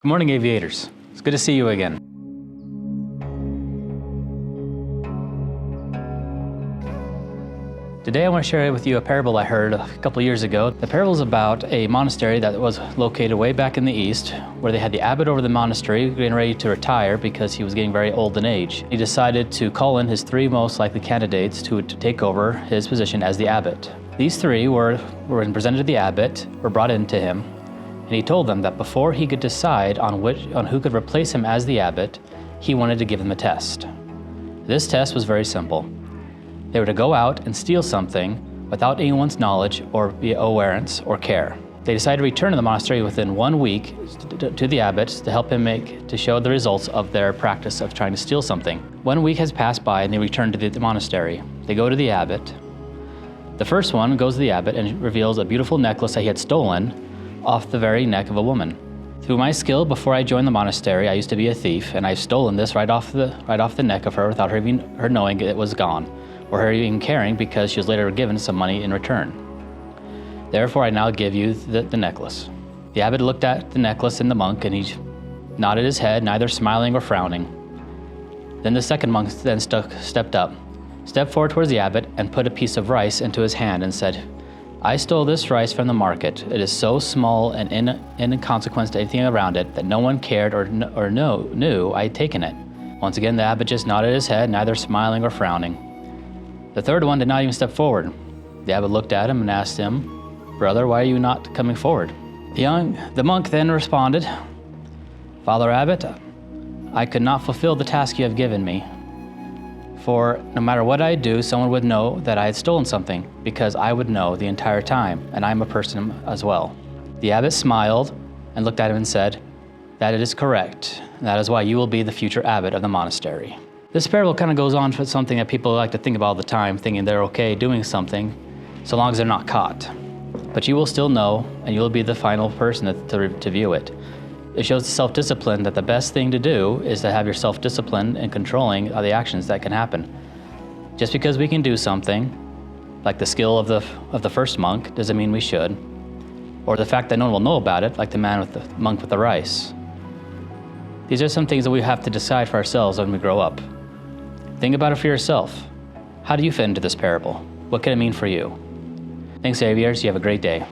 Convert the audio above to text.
Good morning, aviators. It's good to see you again. Today I want to share with you a parable I heard a couple years ago. The parable is about a monastery that was located way back in the east, where they had the abbot over the monastery getting ready to retire because he was getting very old in age. He decided to call in his three most likely candidates to take over his position as the abbot. These three were presented to the abbot, were brought in to him, and he told them that before he could decide on who could replace him as the abbot, he wanted to give them a test. This test was very simple. They were to go out and steal something without anyone's knowledge or awareness or care. They decided to return to the monastery within 1 week to the abbot to help him to show the results of their practice of trying to steal something. 1 week has passed by and they return to the monastery. They go to the abbot. The first one goes to the abbot and reveals a beautiful necklace that he had stolen off the very neck of a woman. Through my skill, before I joined the monastery, I used to be a thief, and I've stolen this right off the neck of her without her knowing it was gone, or her even caring, because she was later given some money in return. Therefore, I now give you the necklace. The abbot looked at the necklace and the monk, and he nodded his head, neither smiling or frowning. Then the second monk stepped forward towards the abbot, and put a piece of rice into his hand and said, "I stole this rice from the market. It is so small and in consequence to anything around it that no one cared or knew I had taken it." Once again, the abbot just nodded his head, neither smiling or frowning. The third one did not even step forward. The abbot looked at him and asked him, "Brother, why are you not coming forward?" The monk then responded, "Father Abbot, I could not fulfill the task you have given me. For no matter what I do, someone would know that I had stolen something, because I would know the entire time, and I'm a person as well." The abbot smiled and looked at him and said, "That it is correct. That is why you will be the future abbot of the monastery." This parable kind of goes on for something that people like to think about all the time, thinking they're okay doing something, so long as they're not caught. But you will still know, and you will be the final person to view it. It shows the self-discipline that the best thing to do is to have your self-discipline and controlling the actions that can happen. Just because we can do something, like the skill of the first monk, doesn't mean we should. Or the fact that no one will know about it, like the monk with the rice. These are some things that we have to decide for ourselves when we grow up. Think about it for yourself. How do you fit into this parable? What can it mean for you? Thanks, aviators. You have a great day.